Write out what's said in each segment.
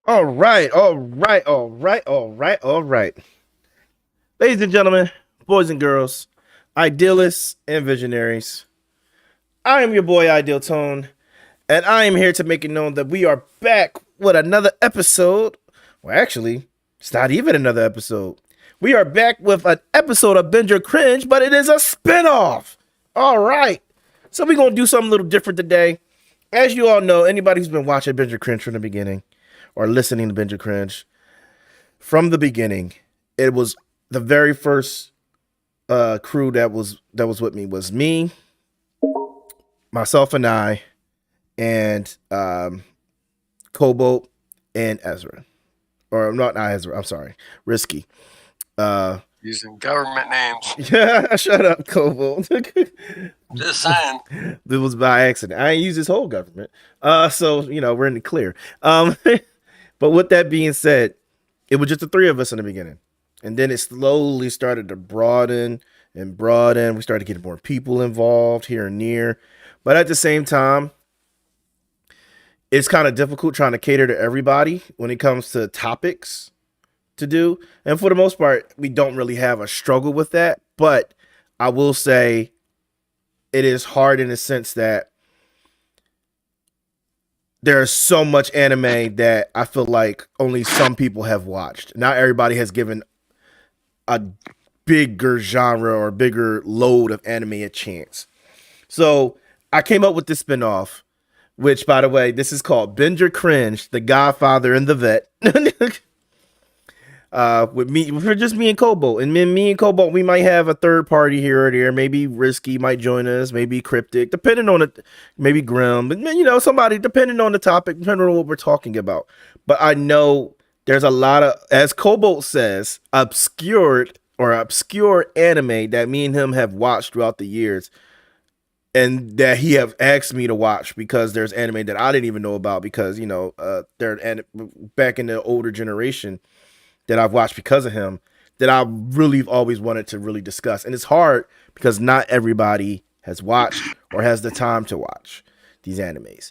All right, all right, all right, all right, all right. Ladies and gentlemen, boys and girls, idealists and visionaries, I am your boy Ideal Tone, and I am here to make it known that we are back with another episode. Well, actually, it's not even another episode. We are back with an episode of Binge or Cringe, but it is a spinoff. All right. So we're going to do something a little different today. As you all know, anybody who's been watching Binge or Cringe from the beginning, or listening to Binge or Cringe from the beginning, it was the very first crew that was with me was me, myself, and I, and Kobalt and Ezra, or not Ezra. I'm sorry, Risky. Using government names. Yeah, shut up, Kobalt. Just saying. It was by accident. I ain't use this whole government. So we're in the clear. But with that being said, it was just the three of us in the beginning. And then it slowly started to broaden and broaden. We started getting more people involved here and near. But at the same time, it's kind of difficult trying to cater to everybody when it comes to topics to do. And for the most part, we don't really have a struggle with that. But I will say it is hard in the sense that there's so much anime that I feel like only some people have watched. Not everybody has given a bigger genre or bigger load of anime a chance. So I came up with this spinoff, which, by the way, this is called Binge or Cringe, The Godfather and The Vet. With me, for just me and Cobalt, and me and Cobalt, we might have a third party here or there. Maybe Risky might join us, maybe Cryptic, depending on it. Maybe Grim, but somebody depending on the topic, depending on what we're talking about. But I know there's a lot of, as Cobalt says, obscure anime that me and him have watched throughout the years, and that he have asked me to watch because there's anime that I didn't even know about because they're back in the older generation that I've watched because of him that I really always wanted to really discuss. And it's hard because not everybody has watched or has the time to watch these animes.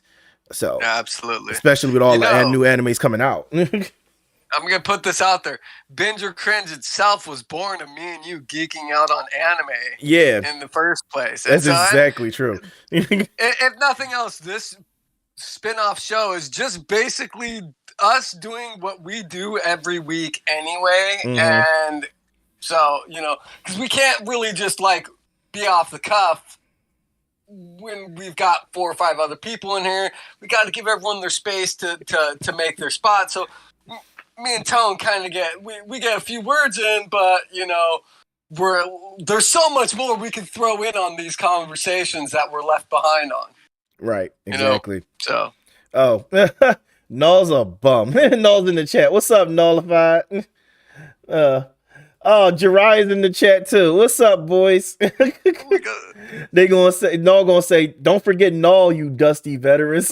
So absolutely, especially with all the new animes coming out. I'm going to put this out there. Binge or Cringe itself was born of me and you geeking out on anime in the first place. That's exactly true. If nothing else, this spin-off show is just basically us doing what we do every week anyway. And so, because we can't really just be off the cuff when we've got 4 or 5 other people in here. We got to give everyone their space to make their spot. So me and Tone kind of we get a few words in, but there's so much more we can throw in on these conversations that we're left behind on. Right, exactly. So, Null's a bum. Null's in the chat. What's up, Nullified? Jiraiya's in the chat too. What's up, boys? They gonna say, Null gonna say, don't forget Null, you dusty veterans.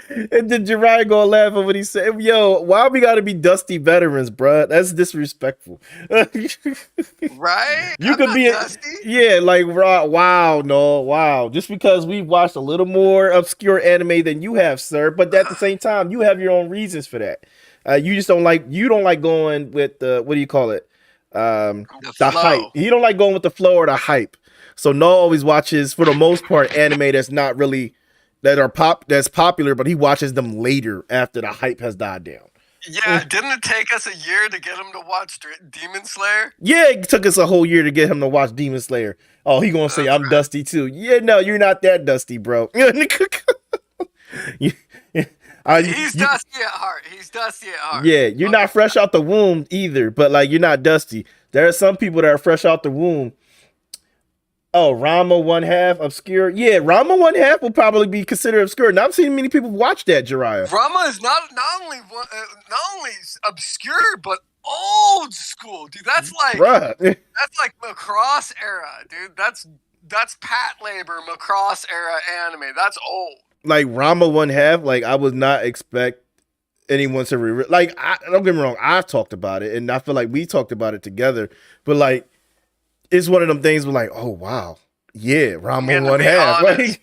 And then Jiraiya gonna laugh at what he said. Yo, why we gotta be dusty veterans, bruh? That's disrespectful. Right? You could be dusty? Yeah, wow, no, wow. Just because we've watched a little more obscure anime than you have, sir. But at the same time, you have your own reasons for that. You just don't like going with the, what do you call it? The hype. You don't like going with the flow or the hype. So Null always watches, for the most part, anime that's not really that's popular, but he watches them later after the hype has died down. Yeah, didn't it take us a year to get him to watch Demon Slayer? Yeah, it took us a whole year to get him to watch Demon Slayer. Oh, he gonna say I'm dusty too. Yeah, no, you're not that dusty, bro. He's dusty at heart. He's dusty at heart. Yeah, you're not fresh out the womb either, but you're not dusty. There are some people that are fresh out the womb. Oh, Rama 1/2 obscure. Yeah, Rama 1/2 will probably be considered obscure. Not seen many people watch that, Jiraiya. Rama is not only obscure but old school, dude. That's like Macross era, dude. That's Pat Labor Macross era anime. That's old. Like Rama 1/2, I would not expect anyone to don't get me wrong. I've talked about it, and I feel like we talked about it together, but it's one of them things where oh wow, yeah, Rama 1/2.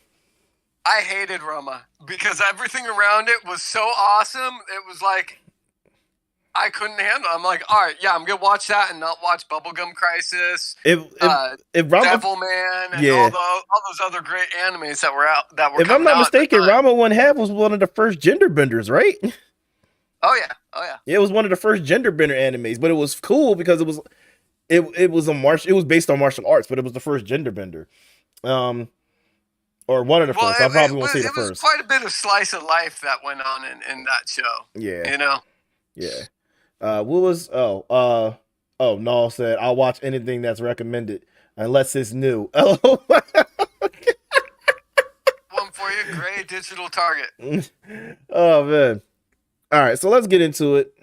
I hated Roma because everything around it was so awesome. It was like I couldn't handle it. I'm like, all right, yeah, I'm gonna watch that and not watch Bubblegum Crisis, If Rama, Devilman, and yeah, all those other great animes that were out that were if I'm coming not out at the mistaken, time. Rama 1/2 was one of the first gender benders, right? Oh yeah. Yeah, it was one of the first gender bender animes, but it was cool because it was it was based on martial arts, but it was the first gender bender. Or one of the Well, first. I probably won't say the it was first. quite a bit of slice of life that went on in that show. Yeah. You know. Yeah. What was Null said I'll watch anything that's recommended unless it's new. Oh One for you, gray digital target. oh man. All right, so let's get into it.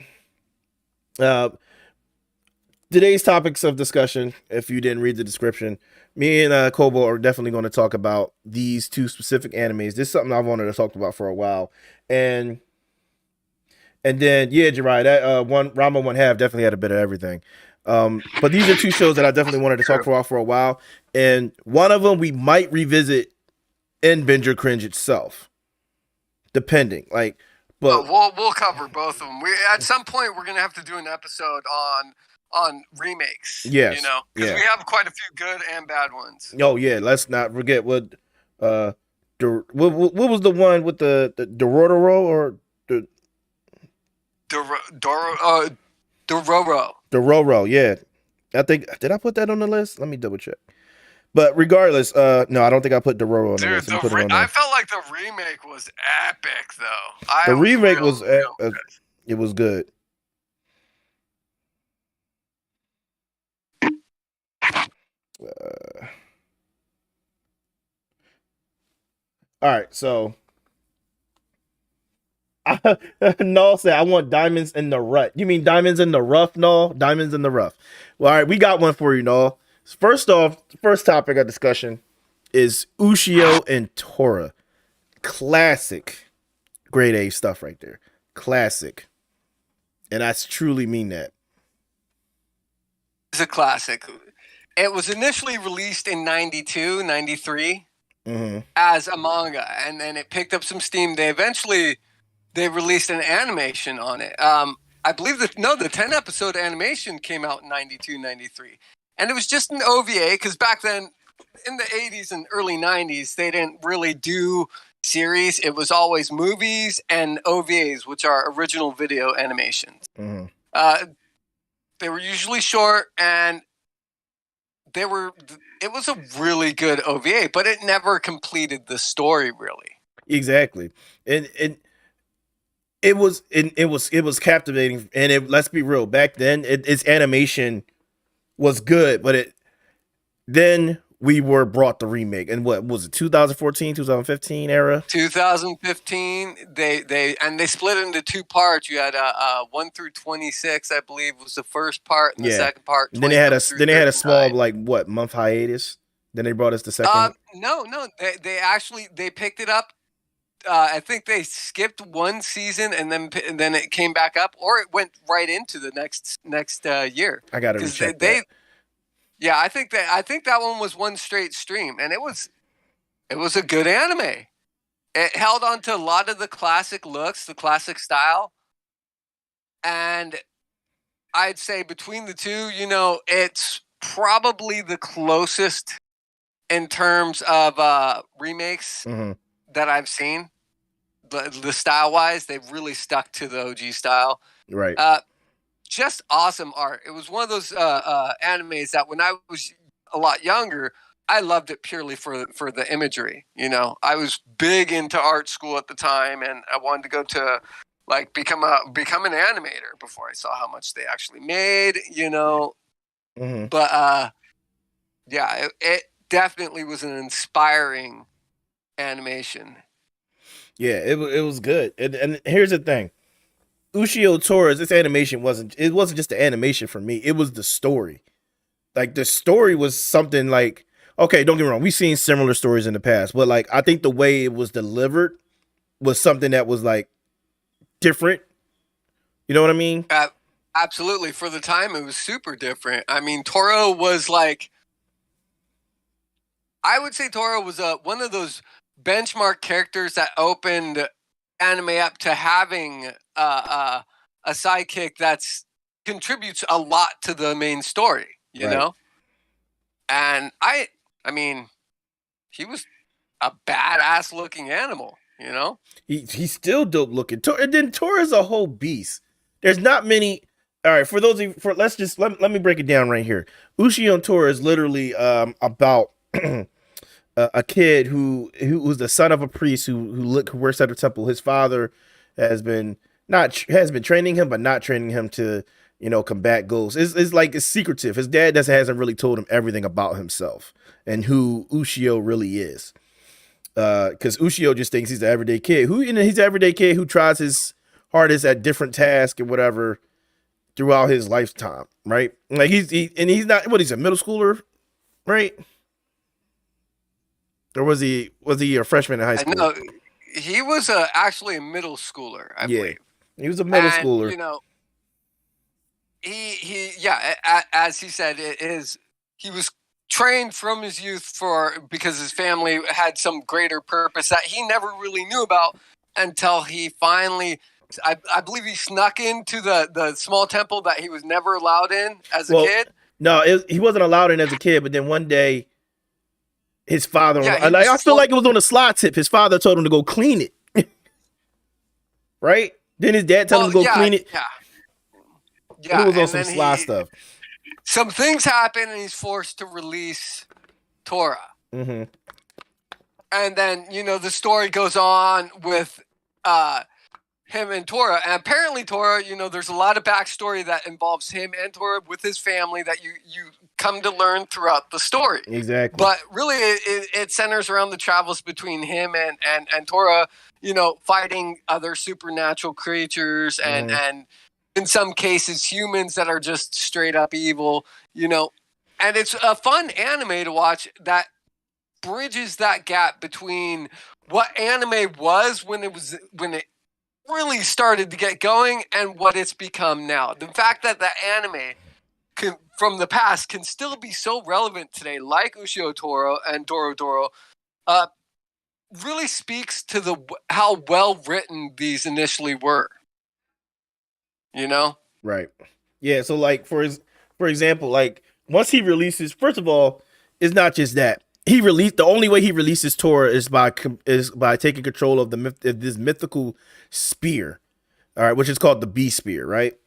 Today's topics of discussion, if you didn't read the description, me and Kobalt are definitely going to talk about these two specific animes. This is something I've wanted to talk about for a while. And then yeah, Jirai, that one Rama 1/2 definitely had a bit of everything. But these are two shows that I definitely wanted to talk about for a while. And one of them we might revisit in Binge or Cringe itself. Depending. But we'll cover both of them. We at some point we're gonna have to do an episode on remakes. Yes, you know, because we have quite a few good and bad ones. Oh yeah, let's not forget what what was the one with the Dororo or the Dororo? Yeah, I think did I put that on the list? Let me double check. But regardless, no, I don't think I put Dororo on the list. I felt like the remake was epic though. The remake was it was good. All right, so Null said, I want diamonds in the rut. You mean diamonds in the rough, Null? Diamonds in the rough. Well, all right, we got one for you, Null. First off, first topic of discussion is Ushio and Tora. Classic. Grade A stuff right there. Classic. And I truly mean that. It's a classic. It was initially released in 92, 93 as a manga, and then it picked up some steam. They released an animation on it. I believe the 10-episode animation came out in 92, 93. And it was just an OVA, because back then, in the 80s and early 90s, they didn't really do series. It was always movies and OVAs, which are original video animations. They were usually short, and it was a really good OVA, but it never completed the story, really. Exactly. And it was captivating, and let's be real, back then its animation was good, but then we were brought the remake. And what was it, 2014, 2015 era? 2015. They split it into two parts. You had 1 through 26, I believe, was the first part, and the second part. Then they had a small month hiatus. Then they brought us the second. No, they actually picked it up. I think they skipped one season and then it came back up, or it went right into the next year. I gotta recheck that. Yeah, I think that one was one straight stream, and it was a good anime. It held on to a lot of the classic looks, the classic style, and I'd say between the two, it's probably the closest in terms of remakes that I've seen. The style wise, they've really stuck to the OG style. Right. Just awesome art. It was one of those animes that when I was a lot younger, I loved it purely for the imagery. I was big into art school at the time, and I wanted to go to become an animator before I saw how much they actually made. But yeah, it definitely was an inspiring animation. Yeah, it was good. And here's the thing. Ushio Tora, this animation wasn't just the animation for me. It was the story. The story was something okay, don't get me wrong. We've seen similar stories in the past, but I think the way it was delivered was something that was different. You know what I mean? Absolutely. For the time, it was super different. I mean, Toro was I would say Toro was one of those benchmark characters that opened anime up to having a sidekick that's contributes a lot to the main story, you know? And I mean, he was a badass looking animal, you know? He's still dope looking. And then Tora's a whole beast. There's not many. All right, for those of you, let me break it down right here. Ushio and Tora is literally about a kid who was the son of a priest who works at a temple. His father has been training him, but not training him to combat ghosts. It's secretive. His dad hasn't really told him everything about himself and who Ushio really is. Because Ushio just thinks he's an everyday kid he's an everyday kid who tries his hardest at different tasks and whatever throughout his lifetime, right? Like he's not he's a middle schooler, right? Or was he a freshman in high school? No, he was actually a middle schooler, I believe. He was a middle schooler. You know, as he said, he was trained from his youth because his family had some greater purpose that he never really knew about until he finally, I believe he snuck into the small temple that he was never allowed in as a kid. No, he wasn't allowed in as a kid, but then one day his father, I feel like it was on a sly tip. His father told him to go clean it. Right? Then his dad told him to go clean it. Yeah. It was on some sly stuff. Some things happen and he's forced to release Tora. Mm-hmm. And then, the story goes on with him and Tora. And apparently Tora, there's a lot of backstory that involves him and Tora with his family that you come to learn throughout the story. Exactly. But really it centers around the travels between him and Tora, fighting other supernatural creatures and in some cases humans that are just straight up evil, and it's a fun anime to watch that bridges that gap between what anime was when it really started to get going and what it's become now. The fact that the anime from the past can still be so relevant today, like Ushio Tora and Doro Doro, really speaks to how well written these initially were. Right. Yeah. So, like for example, like once he releases, first of all, it's not just that the only way he releases Tora is by taking control of this mythical spear, all right, which is called the Beast Spear, right?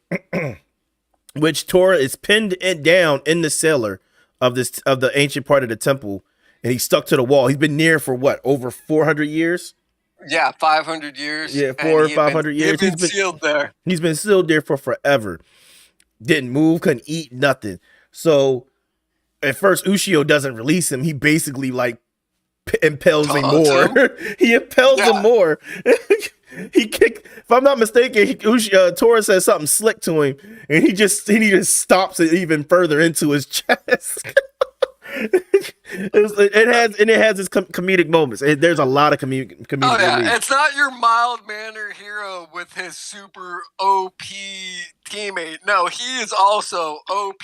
Which Tora is pinned down in the cellar of the ancient part of the temple, and he's stuck to the wall. He's been near for what, over 400 years? Yeah, 500 years. Yeah, 400 or 500 years. He's been sealed there. He's been sealed there for forever. Didn't move, couldn't eat, nothing. So at first, Ushio doesn't release him. He basically impels him more. He impels him more. He kicked. If I'm not mistaken, Tora says something slick to him, and he just stops it even further into his chest. It has its comedic moments. There's a lot of comedic relief. It's not your mild-mannered hero with his super OP teammate. No, he is also OP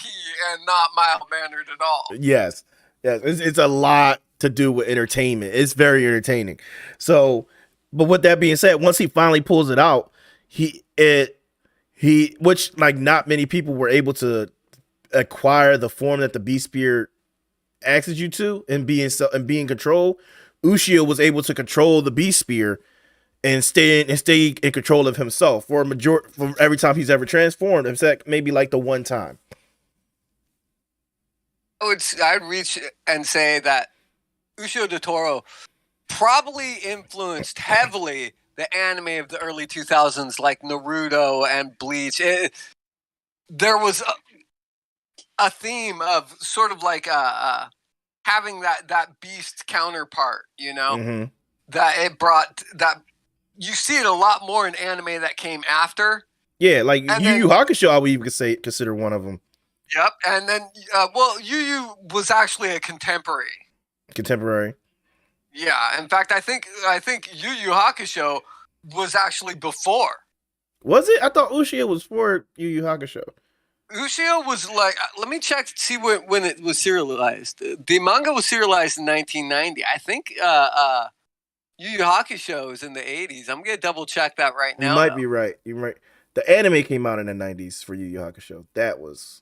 and not mild-mannered at all. Yes. It's a lot to do with entertainment. It's very entertaining. So, but with that being said, once he finally pulls it out, which like not many people were able to acquire the form that the Beast Spear asks you to and be in control. Ushio was able to control the Beast Spear and stay in control of himself for every time he's ever transformed, except maybe like the one time. I'd reach and say that Ushio de Toro probably influenced heavily the anime of the early 2000s, like Naruto and Bleach. There was a theme of sort of like having that beast counterpart, Mm-hmm. that it brought that you see it a lot more in anime that came after. Yeah, like Yu Yu Hakusho, I would even consider one of them. Yep, and then Yu Yu was actually a contemporary. Contemporary. Yeah, in fact, I think Yu Yu Hakusho was actually before. Was it? I thought Ushio was for Yu Yu Hakusho. Ushio was like, let me check to see when it was serialized. The manga was serialized in 1990. I think Yu Yu Hakusho is in the 80s. I'm gonna double check that right You now. might Though. be right. You're right. The anime came out in the 90s for Yu Yu Hakusho. That was,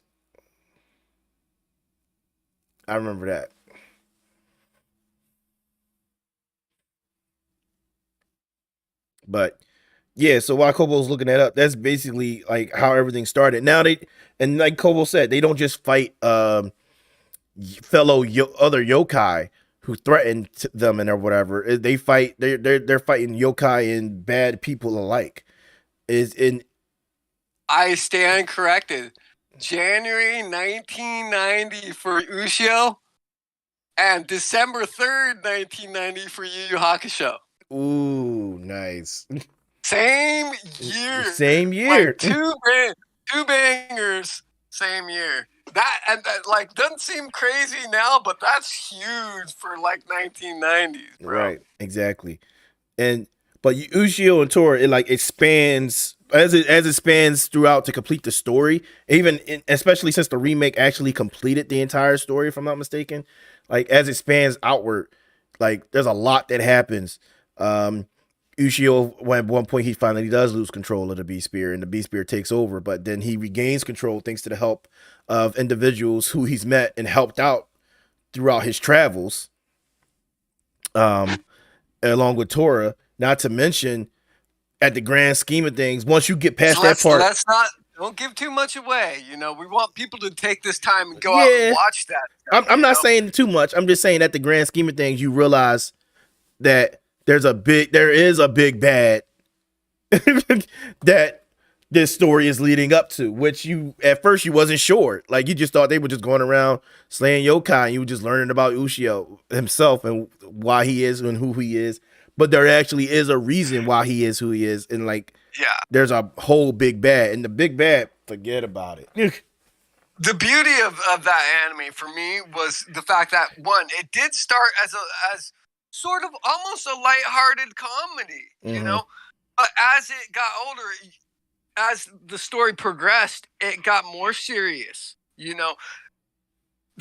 I remember that. But yeah, so while Kobo's looking that up, that's basically like how everything started. Now and like Kobo said, they don't just fight fellow other yokai who threaten them and or whatever. They fight. They're fighting yokai and bad people alike. Is in I stand corrected. January 1990 for Ushio, and December 3rd, 1990 for Yu Yu Hakusho. Ooh, nice. Same year. Same year. Like two bangers. Same year. That like doesn't seem crazy now, but that's huge for like 1990s, bro. Right. Exactly. But Ushio and Tora, it like expands as it spans throughout to complete the story. Especially since the remake actually completed the entire story, if I'm not mistaken. Like as it spans outward, like there's a lot that happens. Ushio, at one point, he finally does lose control of the Beast Spear, and the Beast Spear takes over. But then he regains control thanks to the help of individuals who he's met and helped out throughout his travels. Along with Tora, not to mention, at the grand scheme of things, once you get past that part, don't give too much away. You know, we want people to take this time and go out and watch that stuff, I'm not saying too much. I'm just saying, at the grand scheme of things, you realize that there is a big bad that this story is leading up to, which you at first you wasn't sure. Like you just thought they were just going around slaying yokai, and you were just learning about Ushio himself and why he is and who he is. But there actually is a reason why he is who he is, and like there's a whole big bad, and the big bad, forget about it. The beauty of that anime for me was the fact that one, it did start as sort of almost a lighthearted comedy, you know, but as it got older, as the story progressed, it got more serious. You know,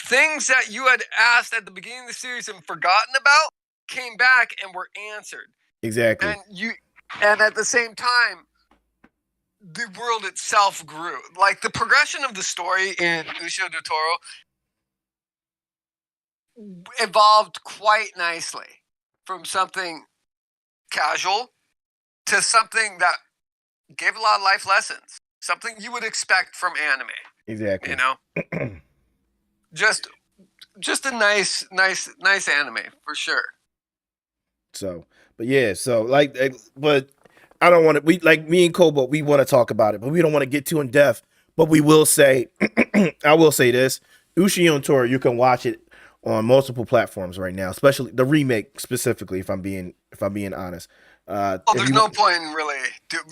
things that you had asked at the beginning of the series and forgotten about came back and were answered. Exactly. And at the same time, the world itself grew. Like the progression of the story in Ushio and Tora evolved quite nicely from something casual to something that gave a lot of life lessons. Something you would expect from anime. Exactly. You know? just a nice anime for sure. So, but yeah, but I don't want to. We like me and Kobalt, we want to talk about it, but we don't want to get too in depth. But we will say, I will say this: Ushio and Tora, you can watch it on multiple platforms right now, especially the remake specifically. If I'm being honest, there's no point in really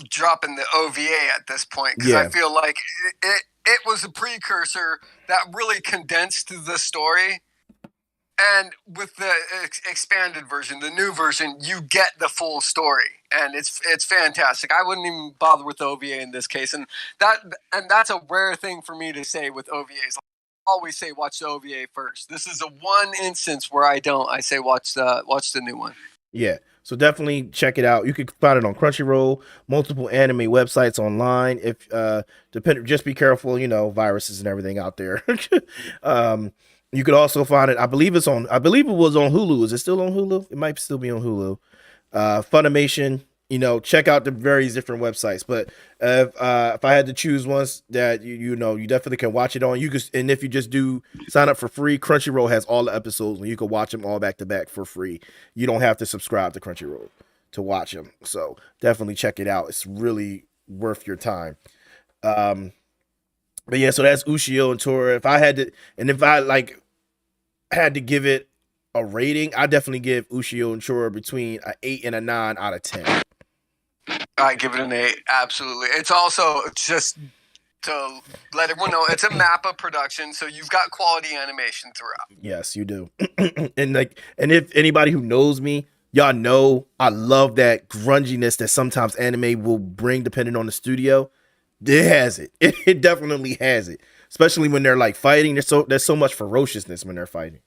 dropping the OVA at this point because I feel like it was a precursor that really condensed the story. And with the expanded version, the new version, you get the full story, and it's fantastic. I wouldn't even bother with the OVA in this case, and that's a rare thing for me to say with OVAs. I always say watch the OVA first. This is a one instance where I don't. I say watch the new one. Yeah, so definitely check it out. You can find it on Crunchyroll, multiple anime websites online. If just be careful, you know, viruses and everything out there. You could also find it. I believe it was on Hulu. Is it still on Hulu? It might still be on Hulu. Funimation. You know, check out the various different websites. But if I had to choose ones that you definitely can watch it on. And if you just do sign up for free, Crunchyroll has all the episodes, and you can watch them all back to back for free. You don't have to subscribe to Crunchyroll to watch them. So definitely check it out. It's really worth your time. But yeah, so that's Ushio and Tora. If I had to give it a rating, I definitely give Ushio and Tora between an 8 and a 9 out of 10. I give it an 8. Absolutely. It's also just to let everyone know it's a MAPPA production, so you've got quality animation throughout. Yes, you do. and if anybody who knows me, y'all know I love that grunginess that sometimes anime will bring depending on the studio. It has it. It definitely has it. Especially when they're like fighting. There's so much ferociousness when they're fighting.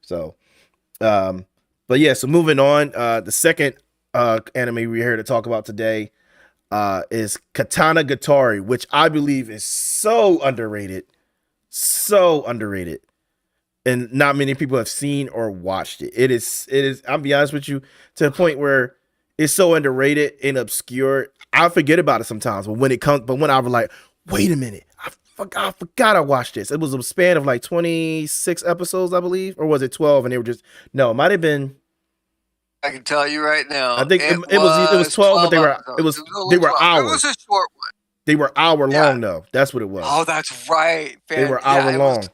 So, but yeah, so moving on. The second anime we're here to talk about today is Katanagatari, which I believe is so underrated. So underrated. And not many people have seen or watched it. It is, I'll be honest with you, to the point where it's so underrated and obscure. I forget about it sometimes, but when I was like, wait a minute, I forgot I watched this. It was a span of like 26 episodes, I believe, or was it 12? And they were just no, it might have been. I can tell you right I now, think it was 12, but 12 episodes. It was they only were 12. It was hours. a short one. They were hour Yeah. long though. That's what it was. Oh, that's right. They were hour long.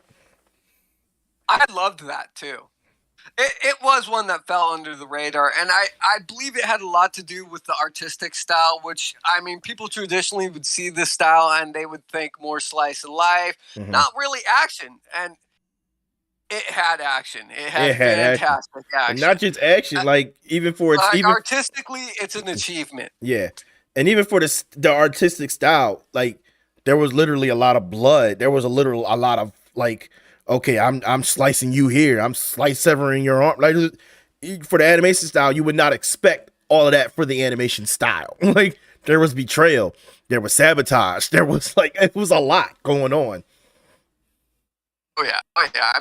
I loved that too. It was one that fell under the radar, and I believe it had a lot to do with the artistic style, which, I mean, people traditionally would see this style and they would think more slice of life, not really action. And it had action. It had fantastic action. And not just action, like even for its even artistically, it's an achievement. Yeah. And even for the artistic style, like there was literally a lot of blood. There was a lot of like, okay, I'm slicing you here. I'm severing your arm. Like for the animation style, you would not expect all of that for the animation style. Like there was betrayal, there was sabotage, there was like it was a lot going on. Oh yeah.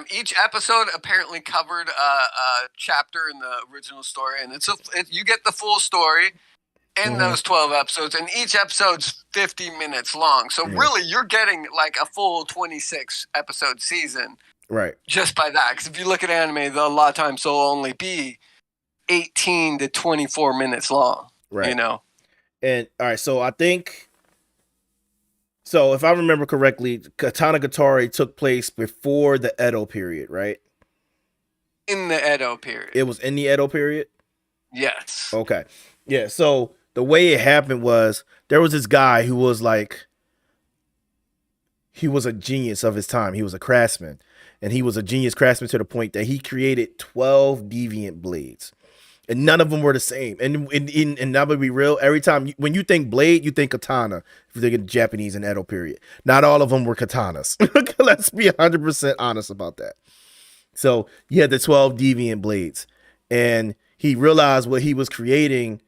Each episode apparently covered a chapter in the original story, and you get the full story in those 12 episodes, and each episode's 50 minutes long. So really, you're getting like a full 26 episode season, right? Just by that, because if you look at anime, a lot of times they'll only be 18 to 24 minutes long, right? You know. And all right, so I think. So if I remember correctly, Katanagatari took place before the Edo period, right? In the Edo period. It was in the Edo period? Yes. Okay. Yeah, so the way it happened was there was this guy who was like, he was a genius of his time. He was a craftsman. And he was a genius craftsman to the point that he created 12 deviant blades. And none of them were the same. And that would be real. Every time when you think blade, you think katana. If you think of Japanese and Edo period, not all of them were katanas. Let's be 100% honest about that. So he had the 12 deviant blades, and he realized what he was creating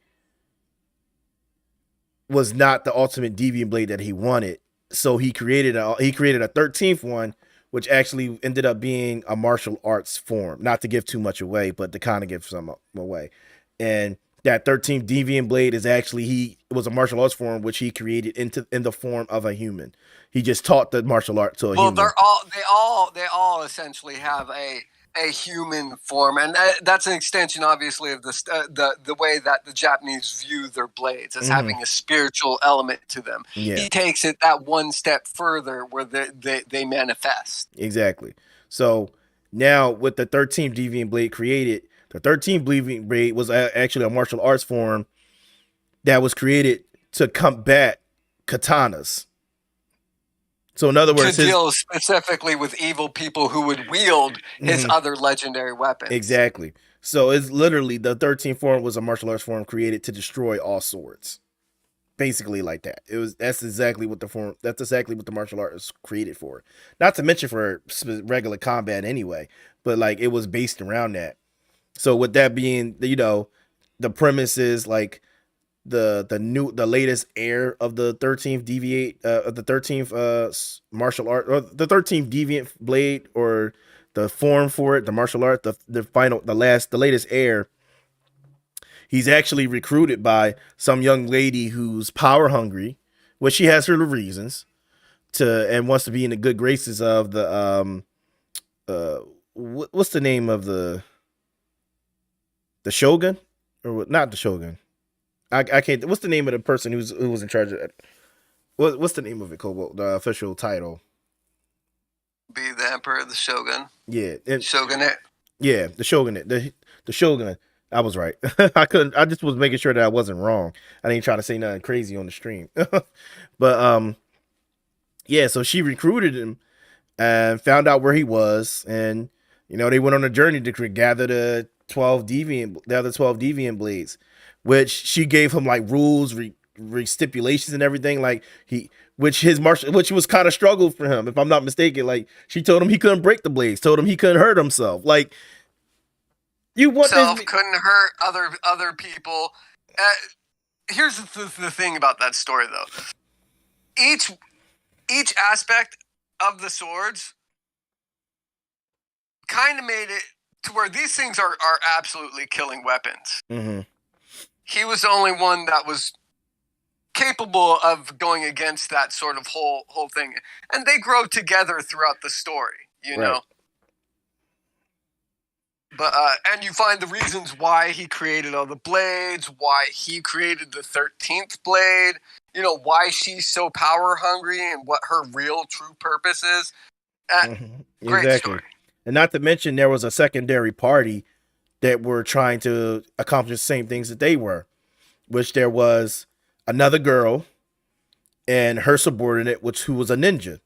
was not the ultimate deviant blade that he wanted. So he created a 13th one, which actually ended up being a martial arts form. Not to give too much away, but to kind of give some away. And that 13th deviant blade is actually it was a martial arts form which he created in the form of a human. He just taught the martial art to a human. Well, they all essentially have a human form, and that's an extension, obviously, of the way that the Japanese view their blades as having a spiritual element to them. Yeah. He takes it that one step further, where they manifest. Exactly. So now, with the 13th deviant blade created, the 13th deviant blade was actually a martial arts form that was created to combat katanas. So in other words, to deal specifically with evil people who would wield his other legendary weapons. Exactly. So it's literally the 13th form was a martial arts form created to destroy all swords. Basically like that. That's exactly what the martial art is created for. Not to mention for regular combat anyway, but like it was based around that. So with that being, the premise is like the latest heir of the 13th of the 13th martial art, or the 13th deviant blade, or the form for it, the martial art, the latest heir. He's actually recruited by some young lady who's power hungry, which she has her reasons and wants to be in the good graces of the what's the name of the shogun, or not the shogun? I can't. What's the name of the person who was in charge of it? What's the name of it, Kobalt? The official title? Be the emperor, the shogun. Yeah, shogunate. Yeah, the shogunate. The shogun. I was right. I just was making sure that I wasn't wrong. I didn't try to say nothing crazy on the stream. But yeah. So she recruited him and found out where he was, and they went on a journey to gather the other 12 deviant blades, which she gave him like rules, stipulations and everything, like which was kind of struggled for him, if I'm not mistaken. Like she told him he couldn't break the blades, told him he couldn't hurt himself. Like couldn't hurt other people. Here's the thing about that story, though. Each aspect of the swords kind of made it to where these things are absolutely killing weapons. Mm-hmm. He was the only one that was capable of going against that sort of whole thing, and they grow together throughout the story, you know. But and you find the reasons why he created all the blades, why he created the 13th blade, you know, why she's so power hungry and what her real true purpose is. Great story. And not to mention there was a secondary party that were trying to accomplish the same things that they were, which there was another girl and her subordinate, who was a ninja.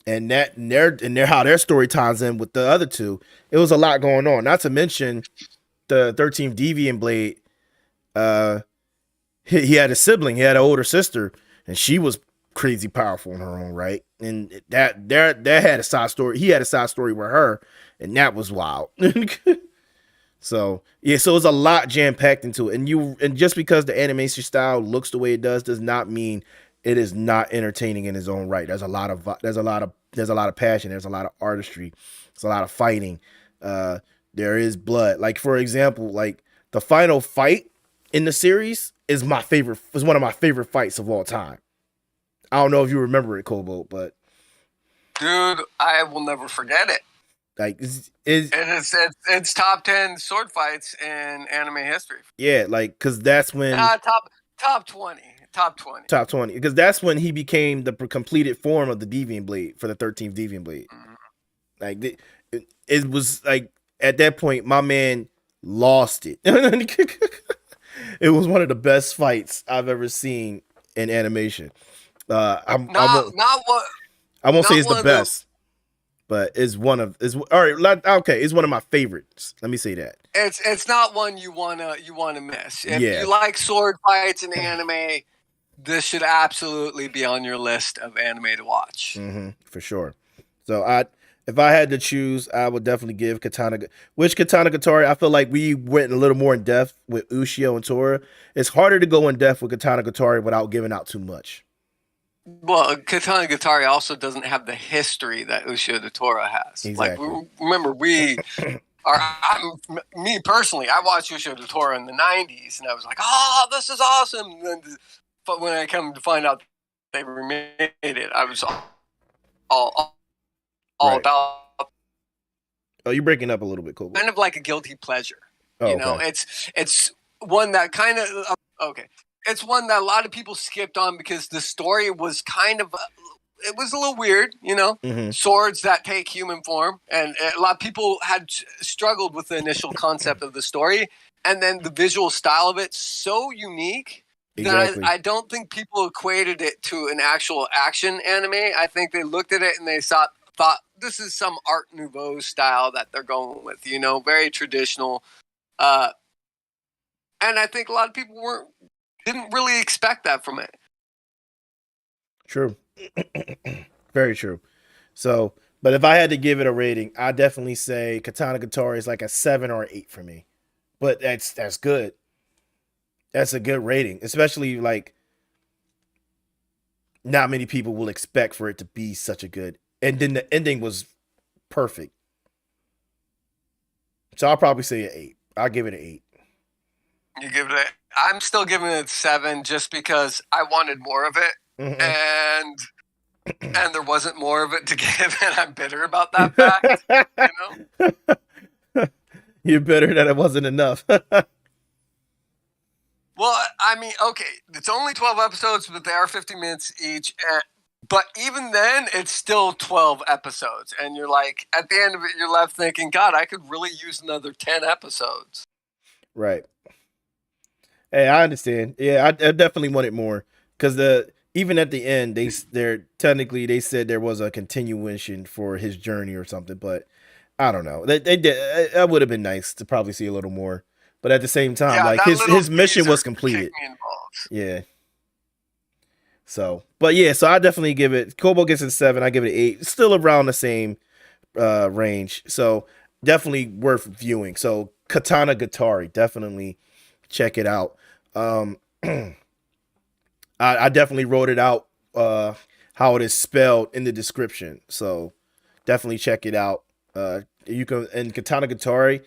And how their story ties in with the other two. It was a lot going on. Not to mention the 13th Deviant Blade. He had a sibling. He had an older sister, and she was crazy powerful in her own right. And that had a side story. He had a side story with her, and that was wild. So yeah, so it's a lot jam packed into it. And just because the animation style looks the way it does not mean it is not entertaining in its own right. There's a lot of passion. There's a lot of artistry. There's a lot of fighting. There is blood. Like, for example, like the final fight in the series is one of my favorite fights of all time. I don't know if you remember it, Kobalt, but dude, I will never forget it. Like, it's top 10 sword fights in anime history. Yeah, like, because that's when top 20. Top 20. Top 20. Because that's when he became the completed form of the Deviant Blade for the 13th Deviant Blade. Mm-hmm. Like, it was like, at that point, my man lost it. It was one of the best fights I've ever seen in animation. I won't say it's the best, but it's one of it's one of my favorites. Let me say that. It's not one you wanna miss. If you like sword fights in anime, this should absolutely be on your list of anime to watch. Mm-hmm, for sure. So if I had to choose, I would definitely give Katanagatari. I feel like we went a little more in depth with Ushio and Tora. It's harder to go in depth with Katanagatari without giving out too much. Well, Katanagatari also doesn't have the history that Ushio and Tora has. Exactly. Like, remember, me personally, I watched Ushio and Tora in the 90s, and I was like, oh, this is awesome. But when I come to find out they remade it, I was all about. Oh, you're breaking up a little bit, Kobalt. Kind of like a guilty pleasure. You know, it's one that kind of It's one that a lot of people skipped on because the story was kind of it was a little weird, you know. Mm-hmm. Swords that take human form, and a lot of people had struggled with the initial concept of the story, and then the visual style of it so unique. Exactly. That I don't think people equated it to an actual action anime. I think they looked at it and they thought this is some Art Nouveau style that they're going with, you know, very traditional. And I think a lot of people didn't really expect that from it. True. Very true. So, but if I had to give it a rating, I'd definitely say Katanagatari is like a 7 or 8 for me. But that's good. That's a good rating, especially like not many people will expect for it to be such a good. And then the ending was perfect. So I'll probably say an 8. I'll give it an 8. You give it I'm still giving it 7 just because I wanted more of it. Mm-hmm. And there wasn't more of it to give, and I'm bitter about that fact. You know? You're bitter that it wasn't enough. Well, I mean, okay, it's only 12 episodes, but they are 50 minutes each. But even then, it's still 12 episodes. And you're like, at the end of it, you're left thinking, God, I could really use another 10 episodes. Right. Hey, I understand. Yeah, I definitely wanted more. Because even at the end, they said there was a continuation for his journey or something. But I don't know. They did. That would have been nice to probably see a little more. But at the same time, like his mission was completed. Yeah. So I definitely give it. Kobo gets a 7. I give it an 8. It's still around the same range. So definitely worth viewing. So Katanagatari, definitely check it out. I definitely wrote it out how it is spelled in the description. So definitely check it out. You can and Katanagatari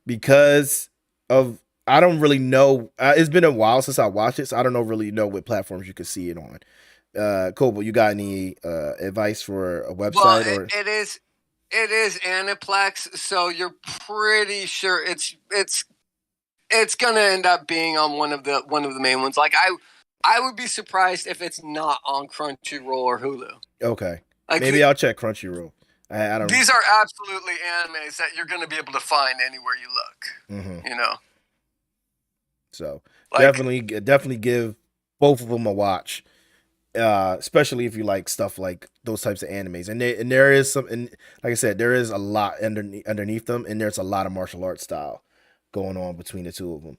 because of I don't really know. It's been a while since I watched it, so I don't really know what platforms you can see it on. Kobalt, you got any advice for a Well, website or? it is Aniplex, so you're pretty sure it's gonna end up being on one of the main ones. Like I would be surprised if it's not on Crunchyroll or Hulu. Okay, Like maybe I'll check Crunchyroll. I don't. these are absolutely animes that you're gonna be able to find anywhere you look. Mm-hmm. You know, So like definitely give both of them a watch. Especially if you like stuff like those types of animes, and there is some, and like I said, there is a lot underneath them, and there's a lot of martial arts style going on between the two of them.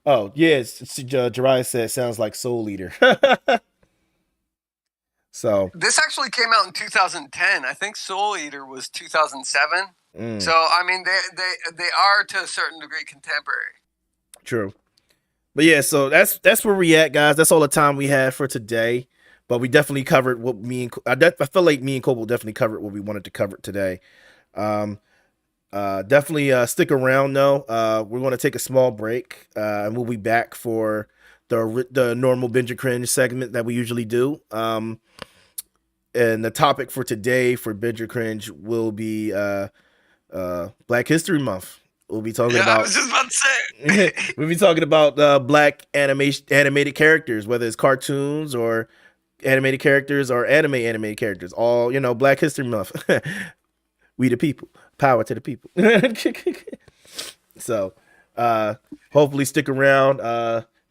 Oh yes, Jiraiya said sounds like Soul Eater. So this actually came out in 2010. I think Soul Eater was 2007. mm, So I mean, they are to a certain degree contemporary. true. But yeah, so that's where we at, guys. That's all the time we had for today. But we definitely covered what me and I feel like me and Cobalt definitely covered what we wanted to cover today. Um, definitely stick around though. We're going to take a small break, and we'll be back for the normal Binge or Cringe segment that we usually do. And the topic for today for Binge or Cringe will be Black History Month. We'll be talking Yeah, I about was just about to say. we'll be talking about black animated characters, whether it's cartoons or animated characters or animated characters. All Black History Month. We the people, power to the people. So, hopefully stick around.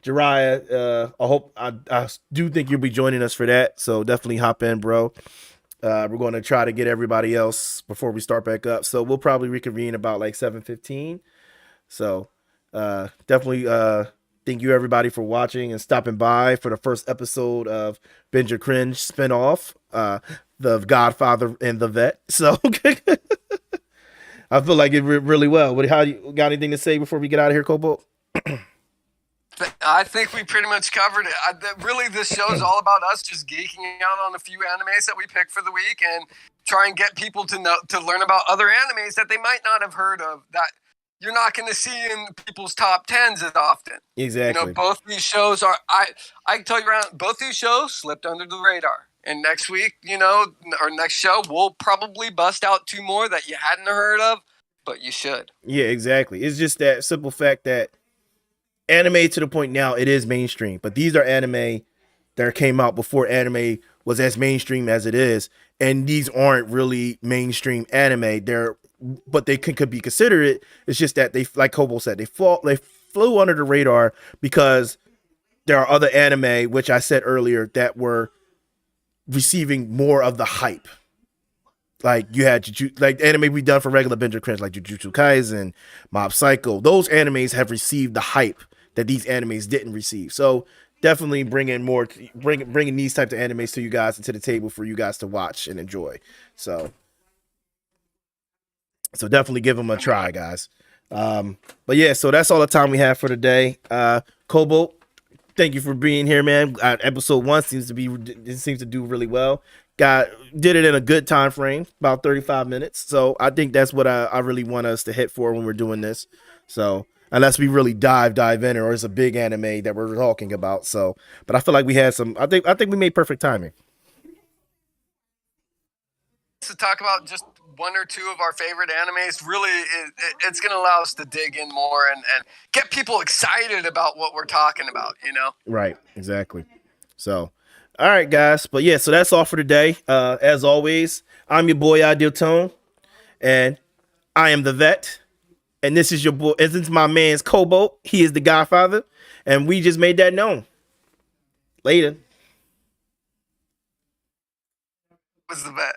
Jiraiya, I do think you'll be joining us for that. So definitely hop in, bro. We're going to try to get everybody else before we start back up. So we'll probably reconvene about like 7:15. So definitely thank you everybody for watching and stopping by for the first episode of Binge or Cringe spinoff, the Godfather and the Vet. So I feel like it really well. But how you got anything to say before we get out of here, Cobalt? I think we pretty much covered it. Really, this show is all about us just geeking out on a few animes that we pick for the week and try and get people to learn about other animes that they might not have heard of, that you're not going to see in people's top tens as often. Exactly. Both these shows are I can tell you around both these shows slipped under the radar. And next week, our next show, we'll probably bust out two more that you hadn't heard of, but you should. Yeah, exactly. It's just that simple fact that anime to the point now it is mainstream, but these are anime that came out before anime was as mainstream as it is, and these aren't really mainstream anime. But they could be considered. It's just that they, like Kobo said, they flew under the radar because there are other anime, which I said earlier, that were receiving more of the hype. Like you had like anime we done for regular Binge or Cringe, like Jujutsu Kaisen, Mob Psycho. Those animes have received the hype that these animes didn't receive. So definitely bringing these types of animes to you guys and to the table for you guys to watch and enjoy. So definitely give them a try, guys. But yeah, so that's all the time we have for today. Cobalt, thank you for being here, man. Episode 1 seems to do really well. Did it in a good time frame, about 35 minutes. So I think that's what I really want us to hit for when we're doing this. So unless we really dive in, or it's a big anime that we're talking about. So, but I feel like we had some. I think we made perfect timing to talk about just one or two of our favorite animes. Really, it's going to allow us to dig in more and get people excited about what we're talking about. Right, exactly. So, all right, guys. But yeah, so that's all for today. As always, I'm your boy Ideal Tone, and I am the Vet. And this is your boy. This is my man's Kobalt. He is the Godfather, and we just made that known. Later. Was the Vet.